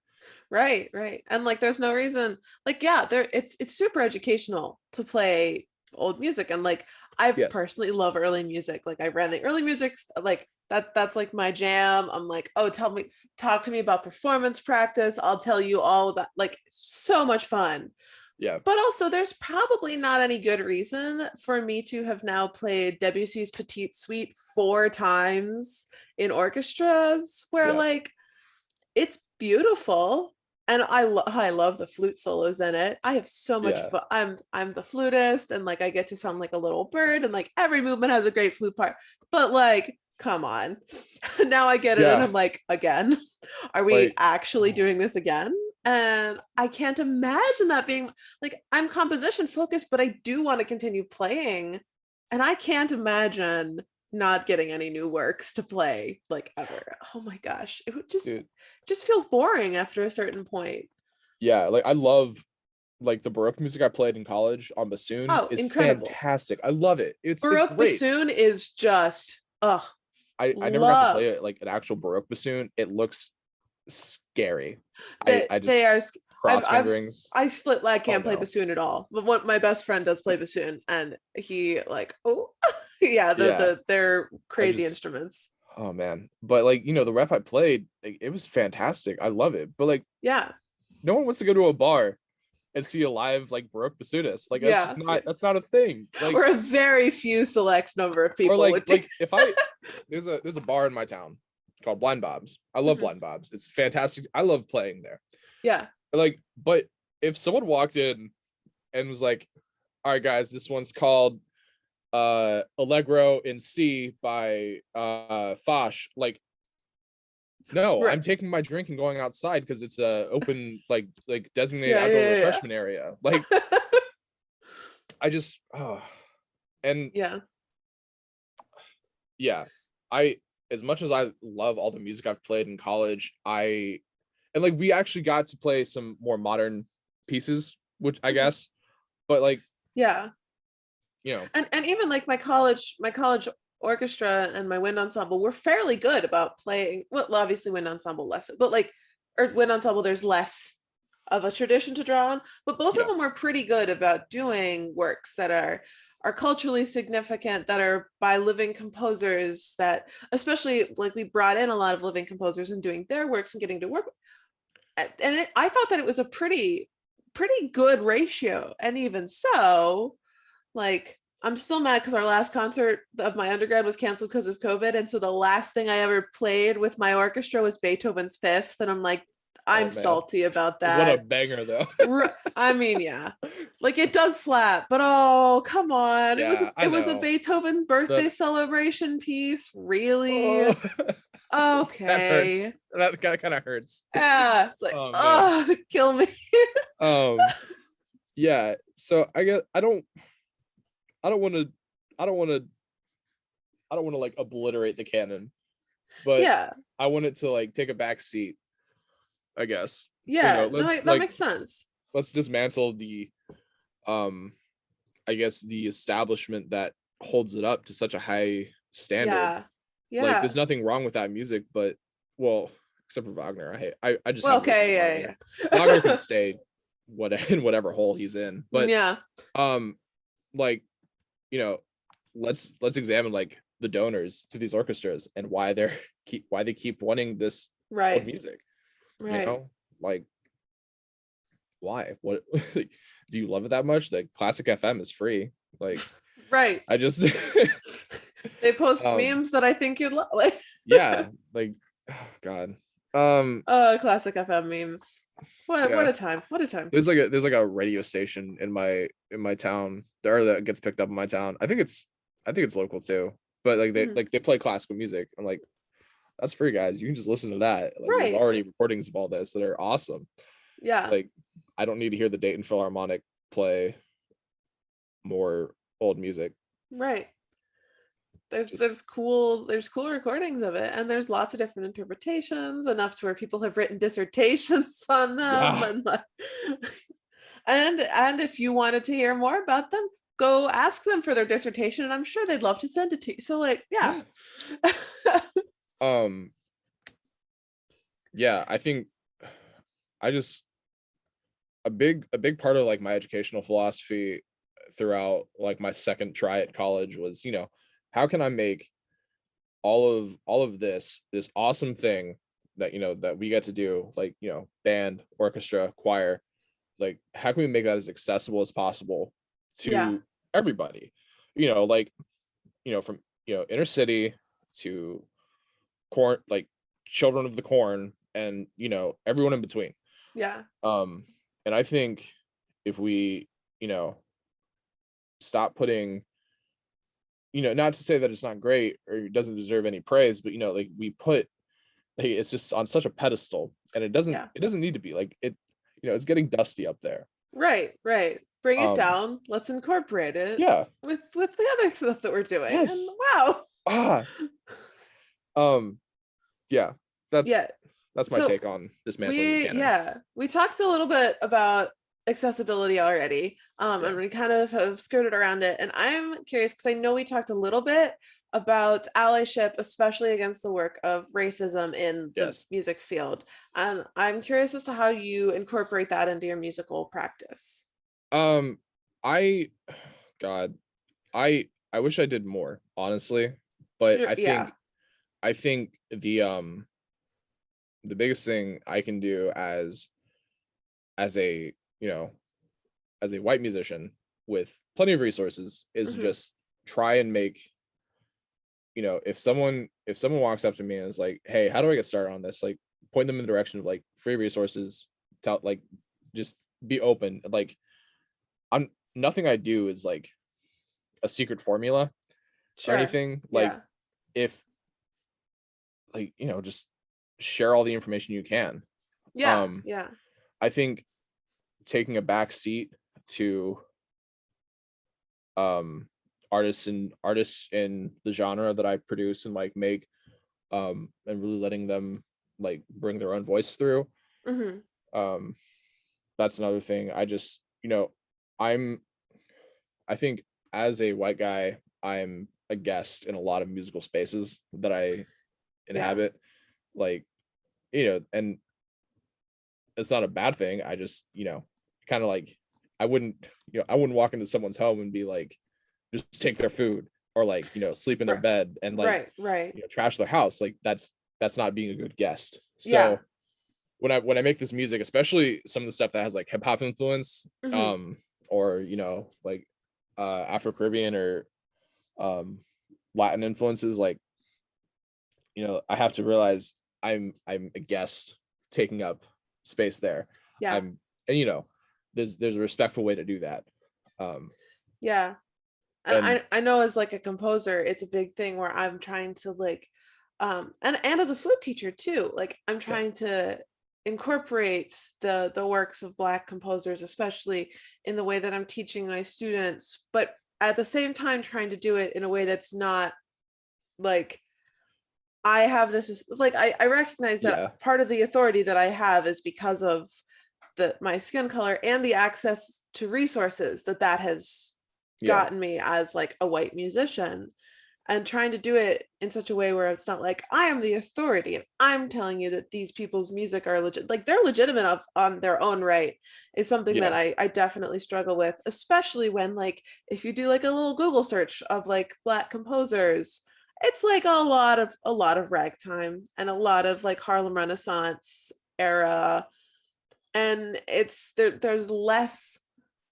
Right, right. And like there's no reason like yeah, there it's super educational to play old music and like I Yes. personally love early music. Like I ran the early music like that's like my jam. I'm like, "Oh, talk to me about performance practice. I'll tell you all about like so much fun." Yeah. But also there's probably not any good reason for me to have now played Debussy's Petite Suite 4 times in orchestras where Yeah. like it's beautiful and I love the flute solos in it. I have so much Yeah. fun. I'm the flutist and like I get to sound like a little bird and like every movement has a great flute part. But like, come on. Now I get it and Yeah. I'm like, again, are we Like, actually doing this again? And I can't imagine that being like I'm composition focused, but I do want to continue playing. And I can't imagine not getting any new works to play like ever. Oh my gosh. It would dude, just feels boring after a certain point. yeah, like I love like the Baroque music I played in college on bassoon Oh, is incredible. fantastic. I love it. It's Baroque great. bassoon is just I never got to play love it like an actual Baroque bassoon. It looks scary. I that I they just are I've fingerings. I split I Oh can't play no. bassoon at all. But what my best friend does play bassoon and he like, oh yeah, Yeah. they're I crazy just instruments. Oh man. But like, the rep I played, like, it was fantastic. I love it. But like, Yeah. no one wants to go to a bar and see a live like Baroque bassoonist. Like, Yeah. that's not a thing. Like, Or a very few select number of or people like would do. like if I there's a bar in my town called Blind Bob's. I love Mhm. Blind Bob's. It's fantastic. I love playing there. Yeah. Like, but if someone walked in and was like, all right guys, this one's called Allegro in C by Foch, like, no, Right. I'm taking my drink and going outside because it's a open, like designated Yeah, outdoor yeah, refreshment area. Like, yeah. I just and Yeah. yeah, I as much as I love all the music I've played in college, and like we actually got to play some more modern pieces, which I guess, but like, yeah, you know, and even like my college orchestra and my wind ensemble were fairly good about playing. Well, obviously wind ensemble less, but like, or wind ensemble, there's less of a tradition to draw on, but both of them were pretty good about doing works that are culturally significant, that are by living composers, that especially like we brought in a lot of living composers and doing their works and getting to work. And I thought that it was a pretty good ratio. And even so, like, I'm still mad because our last concert of my undergrad was canceled because of COVID. And so the last thing I ever played with my orchestra was Beethoven's Fifth. And I'm like, I'm salty about that. What a banger, though. I mean, yeah, like it does slap, but oh, come on. Yeah, it was a Beethoven birthday celebration piece. Really? Oh. Okay. That kind of hurts. Yeah. It's like, oh kill me. Yeah. So I guess I don't want to like obliterate the canon, but yeah, I want it to like take a back seat, I guess. Yeah, so, that makes sense. Let's dismantle the I guess the establishment that holds it up to such a high standard. Yeah. Like there's nothing wrong with that music, but well, except for Wagner. I just yeah. Wagner can stay in whatever hole he's in. But yeah. Like, you know, let's examine like the donors to these orchestras and why they keep wanting this old music. Right. You know, like why? What do you love it that much? Like Classic FM is free. Like right. I just they post memes that I think you'd love. Yeah, like oh god. Classic FM memes. What a time. What a time. There's like a radio station in my town there that gets picked up in my town. I think it's local too. But like they play classical music. I'm like, that's free, guys. You can just listen to that. Like there's already recordings of all this that are awesome. Yeah. Like I don't need to hear the Dayton Philharmonic play more old music. Right. There's cool recordings of it, and there's lots of different interpretations, enough to where people have written dissertations on them. And if you wanted to hear more about them, go ask them for their dissertation, and I'm sure they'd love to send it to you. So like, yeah. Yeah, I think a big part of like my educational philosophy throughout like my second try at college was, you know, how can I make all of this awesome thing that, you know, that we get to do, like, you know, band, orchestra, choir, like how can we make that as accessible as possible to everybody, you know, like, you know, from, you know, inner city to corn, like children of the corn, and, you know, everyone in between. Yeah. And I think if we, you know, stop putting, you know, not to say that it's not great or it doesn't deserve any praise, but, you know, like we put, like, it's just on such a pedestal, and it doesn't need to be like it, you know, it's getting dusty up there. Right. Bring it down. Let's incorporate it. Yeah. With the other stuff that we're doing. Yes. And wow. Yeah. That's my take on dismantling the canon. We talked a little bit about accessibility already, and we kind of have skirted around it, and I'm curious because I know we talked a little bit about allyship, especially against the work of racism in the music field, and I'm curious as to how you incorporate that into your musical practice. I wish I did more, honestly, but I think the biggest thing I can do as a, you know, as a white musician with plenty of resources is just try and make, you know, if someone walks up to me and is like, hey, how do I get started on this? Like point them in the direction of like free resources, like just be open. Like nothing I do is like a secret formula or anything. Like if like, you know, just share all the information you can. I think taking a back seat to artists in the genre that I produce and like make, and really letting them like bring their own voice through, that's another thing. I just, I think as a white guy, I'm a guest in a lot of musical spaces that I inhabit. Like, and it's not a bad thing. I just, kind of like, I wouldn't walk into someone's home and be like, just take their food, or like, sleep in their bed and like, right. Trash their house. Like that's not being a good guest. So when I make this music, especially some of the stuff that has like hip hop influence, or like Afro Caribbean or Latin influences, like, I have to realize I'm a guest taking up space there. And there's a respectful way to do that. And I know as like a composer, it's a big thing where I'm trying to like, and as a flute teacher too, like I'm trying to incorporate the works of Black composers, especially in the way that I'm teaching my students, but at the same time trying to do it in a way that's not like, I have this, like, I recognize that part of the authority that I have is because of my skin color and the access to resources that has gotten me as like a white musician, and trying to do it in such a way where it's not like I am the authority and I'm telling you that these people's music are legit, like they're legitimate on their own right, is something that I definitely struggle with, especially when like if you do like a little Google search of like Black composers, it's like a lot of ragtime and a lot of like Harlem Renaissance era, and there's less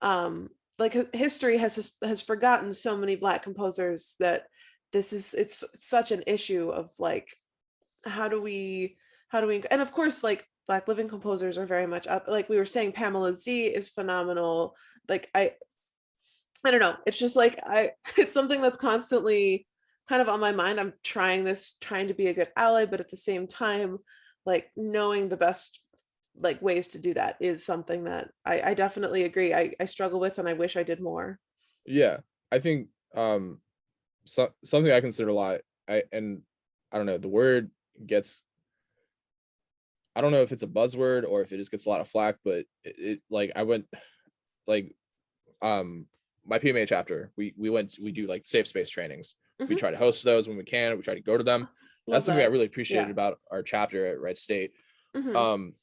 like history has forgotten so many Black composers that it's such an issue of like how do we and of course like Black living composers are very much out, like we were saying, Pamela Z is phenomenal. Like I don't know, it's just like it's something that's constantly kind of on my mind. I'm trying to be a good ally, but at the same time like knowing the best like ways to do that is something that I definitely agree I struggle with, and I wish I did more. I think something I consider a lot, I don't know, the word gets, I don't know if it's a buzzword or if it just gets a lot of flack, but it like I went like my PMA chapter, we do like safe space trainings. We try to host those when we can. We try to go to them. That's something I really appreciated about our chapter at Wright State. The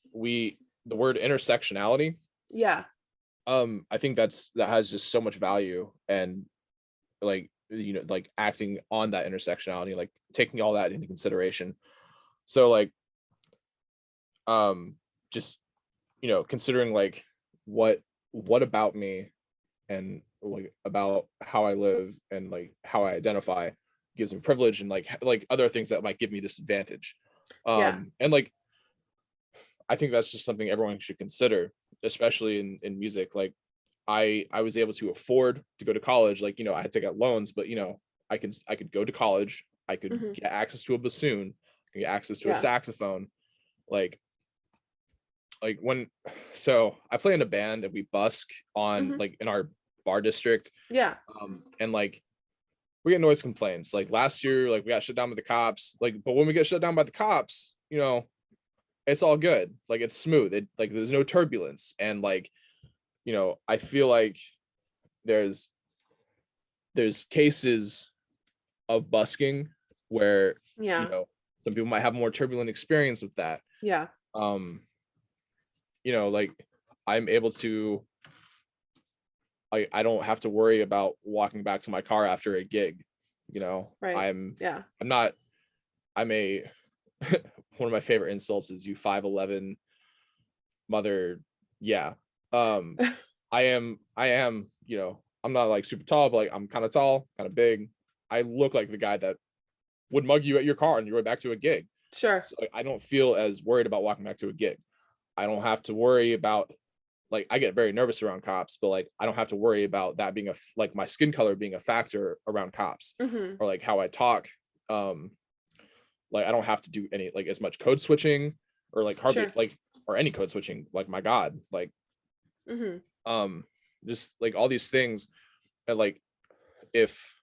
word intersectionality, I think that has just so much value, and like like acting on that intersectionality, like taking all that into consideration. So like just considering like what about me and like about how I live and like how I identify gives me privilege, and like other things that might give me disadvantage. And like I think that's just something everyone should consider, especially in music. Like I was able to afford to go to college. Like, I had to get loans, but I could go to college. I could get access to a bassoon, I could get access to a saxophone. Like so I play in a band and we busk on like in our bar district. And like we get noise complaints. Like last year, like we got shut down by the cops. Like, but when we get shut down by the cops, it's all good. Like it's smooth. It like there's no turbulence. And like, I feel like there's cases of busking where some people might have more turbulent experience with that. Like I'm able to, I don't have to worry about walking back to my car after a gig. I'm a one of my favorite insults is you 5'11" mother. I am, I'm not like super tall, but like I'm kind of tall, kind of big. I look like the guy that would mug you at your car on your way back to a gig. So like, I don't feel as worried about walking back to a gig. I don't have to worry about, like, I get very nervous around cops, but like I don't have to worry about that being like my skin color being a factor around cops, or like how I talk. Like I don't have to do any like as much code switching, or like hardly like, or any code switching. Like my God, like just like all these things. And like if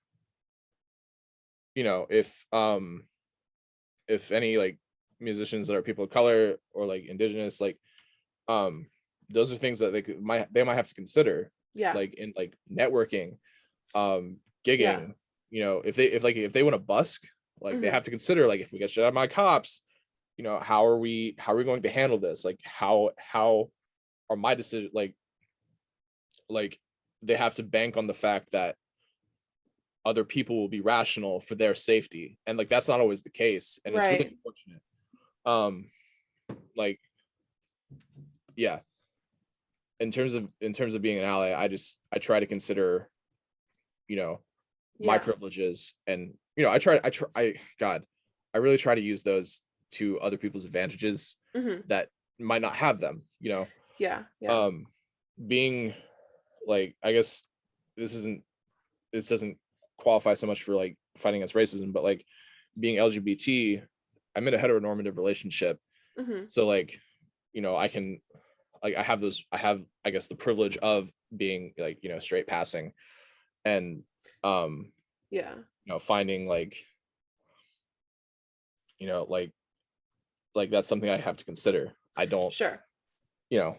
if any like musicians that are people of color or like indigenous, like those are things that they might have to consider. Yeah. Like in like networking, gigging, you know, if they want to busk, like they have to consider, like, if we get shut out by cops, you know, how are we going to handle this? Like how are my decisions, like they have to bank on the fact that other people will be rational for their safety, and like that's not always the case, and it's really unfortunate. Like, yeah, in terms of being an ally, I try to consider, you know, my privileges, and you know, I really try to use those to other people's advantages that might not have them, you know. Being like, I guess this doesn't qualify so much for like fighting against racism, but like being LGBT, I'm in a heteronormative relationship. So like, you know, I can, like, I have I guess the privilege of being like, you know, straight passing, and you know, finding like, you know, like that's something I have to consider. I don't, you know,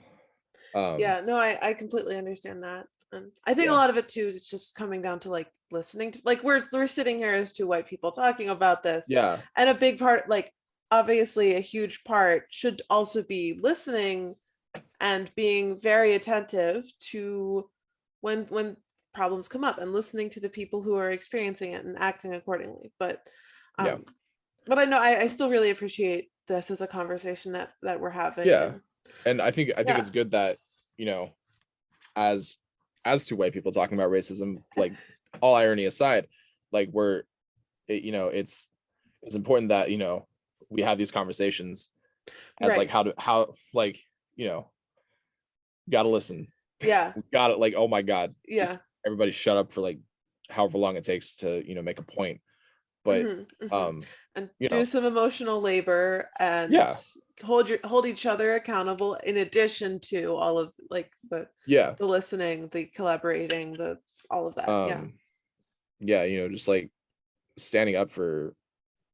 no, I completely understand that. And I think a lot of it too is just coming down to like listening to, like, we're sitting here as two white people talking about this. And a big part, like obviously a huge part, should also be listening and being very attentive to when problems come up, and listening to the people who are experiencing it and acting accordingly. But I know I still really appreciate this as a conversation that we're having. And I think it's good that, you know, as two white people talking about racism, like, all irony aside, like you know, it's important that, you know, we have these conversations as like how like, you know, gotta listen. Got it. Like, oh my God. Just everybody shut up for like however long it takes to, you know, make a point. But and you do some emotional labor, and hold each other accountable, in addition to all of like the listening, the collaborating, all of that. You know, just like standing up for,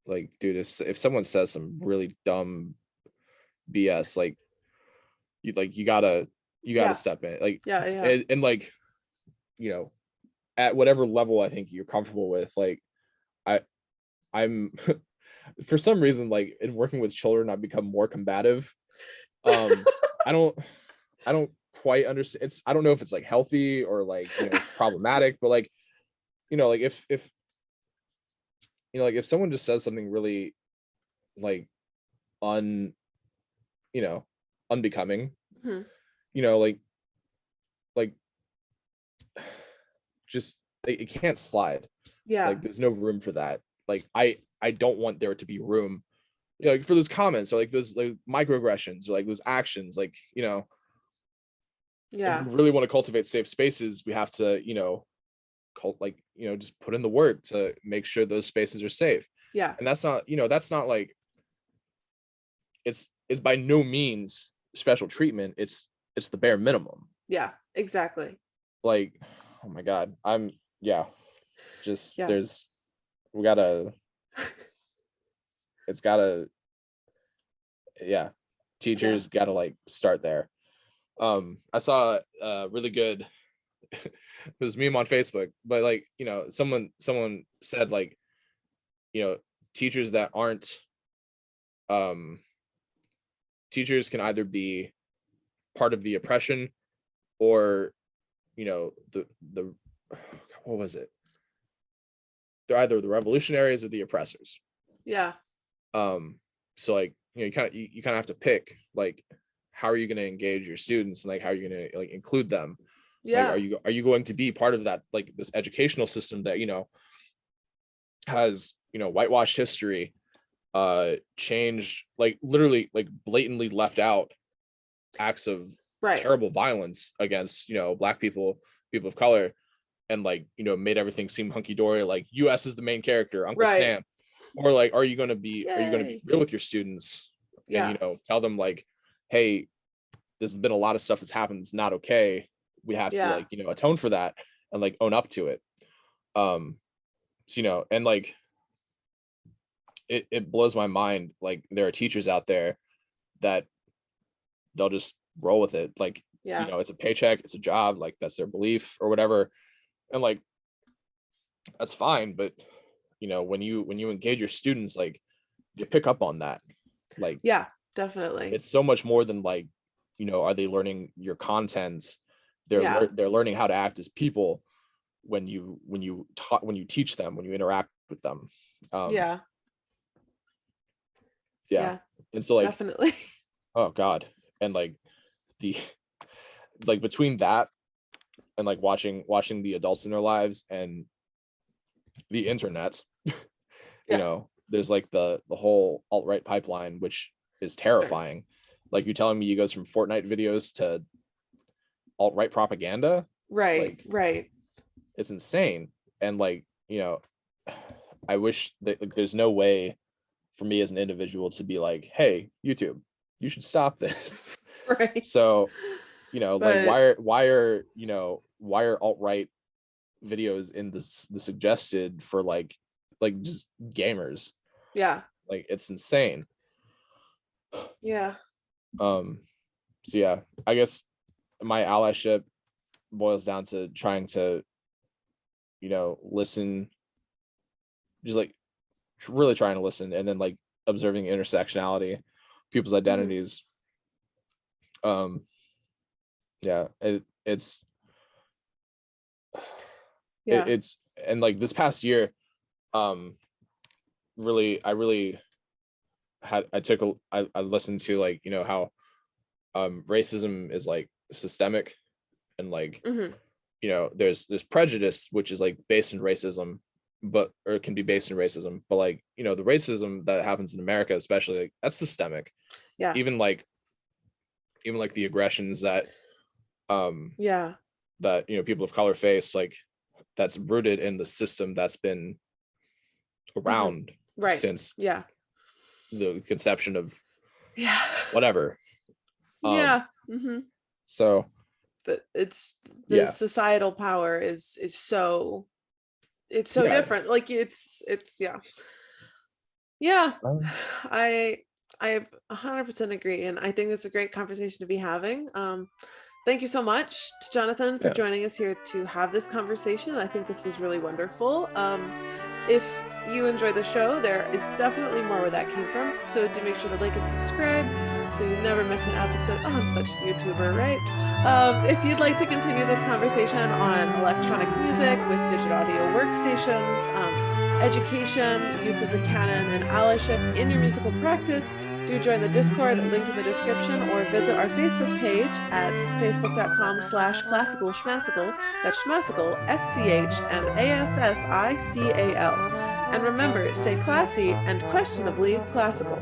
like, dude, if someone says some really dumb BS, like you gotta step in, like, and like, you know, at whatever level I think you're comfortable with. Like, I'm for some reason, like, in working with children, I've become more combative. I don't quite understand. I don't know if it's like healthy or like, you know, it's problematic, but like, you know, like if you know, like if someone just says something really like you know, unbecoming, you know, like just it can't slide. Like, there's no room for that. Like, I don't want there to be room, you know, like, for those comments, or like those like microaggressions, or like those actions, like, you know, if we really want to cultivate safe spaces, we have to, you know, like, you know, just put in the work to make sure those spaces are safe. And that's not, you know, that's not like, it's by no means special treatment. It's the bare minimum. Exactly. Like, oh my God, there's, we gotta, it's gotta, teachers gotta like start there. I saw really good, it was meme on Facebook, but like, you know, someone said, like, you know, teachers that aren't teachers can either be part of the oppression, or, you know, the what was it, they're either the revolutionaries or the oppressors. So like, you know, you kind of have to pick, like, how are you going to engage your students, and like how are you going to like include them. Like, are you going to be part of that, like, this educational system that, you know, has, you know, whitewashed history, changed, like, literally, like, blatantly left out acts of terrible violence against, you know, Black people of color, and like, you know, made everything seem hunky-dory, like US is the main character, Uncle Sam. Or like, are you going to be real with your students, and, you know, tell them like, hey, there's been a lot of stuff that's happened, it's not okay, we have to, like, you know, atone for that, and like own up to it. So, you know, and like it blows my mind, like, there are teachers out there that they'll just roll with it. Like, yeah, it's a paycheck, it's a job, like that's their belief or whatever. And like, that's fine. But, when you engage your students, like you pick up on that. Like, yeah, definitely. it's so much more than like, are they learning your contents? They're learning how to act as people when you teach them, when you interact with them. Yeah. And so like, definitely. oh God. And like like between that and like watching the adults in their lives and the internet, there's like the whole alt-right pipeline, which is terrifying. Like, you're telling me you goes from Fortnite videos to alt-right propaganda? Right. Like, right. It's insane. And like, I wish that like there's no way for me as an individual to be like, hey, YouTube, you should stop this. Right. So, like why are alt-right videos in the suggested for like just gamers? Yeah. Like, it's insane. Yeah. So yeah, I guess my allyship boils down to trying to, listen, just like really trying to listen, and then like observing intersectionality, people's identities. Yeah, it's and like this past year, really, I listened to like, how racism is like systemic, and like, there's prejudice, which is like based in racism, or it can be based in racism, but like, the racism that happens in America, especially, like that's systemic. Yeah. Even like the aggressions that that people of color face, like that's rooted in the system that's been around since the conception of whatever. So it's the societal power is so different. Like it's I 100% agree, and I think it's a great conversation to be having. Thank you so much to Jonathan for joining us here to have this conversation. I think this was really wonderful. If you enjoy the show, there is definitely more where that came from. So do make sure to like and subscribe so you never miss an episode. Oh, I'm such a YouTuber, right? If you'd like to continue this conversation on electronic music with digital audio workstations, education, use of the canon, and allyship in your musical practice, do join the Discord, link in the description, or visit our Facebook page at facebook.com/classical schmassical. That's schmassical, SCHMASSICAL. And remember, stay classy and questionably classical.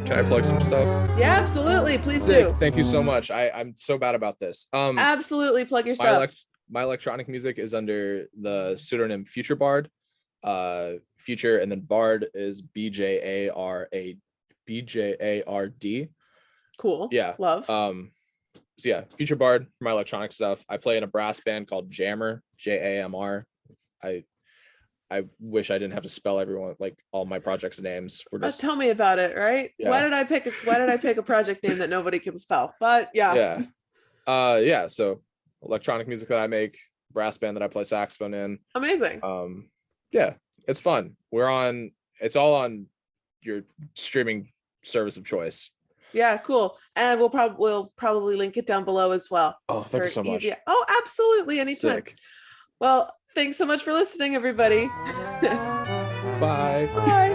Can I plug some stuff? Yeah, absolutely. Please do. Thank you so much. I'm so bad about this. Absolutely, plug your stuff. My electronic music is under the pseudonym FutureBjard. Future, and then Bard is BJARD. Cool. Yeah. Love. So yeah, FutureBjard for my electronic stuff. I play in a brass band called JAMR, JAMR. I wish I didn't have to spell everyone, like all my projects' names. Tell me about it, right? Yeah. Why did I pick a project name that nobody can spell? But yeah. So electronic music that I make, brass band that I play saxophone in. Amazing. Yeah, it's fun. It's all on your streaming service of choice. Yeah, cool. And we'll probably link it down below as well. Oh, thank you so much. Oh, absolutely, anytime. Sick. Well, thanks so much for listening, everybody. Bye. Bye.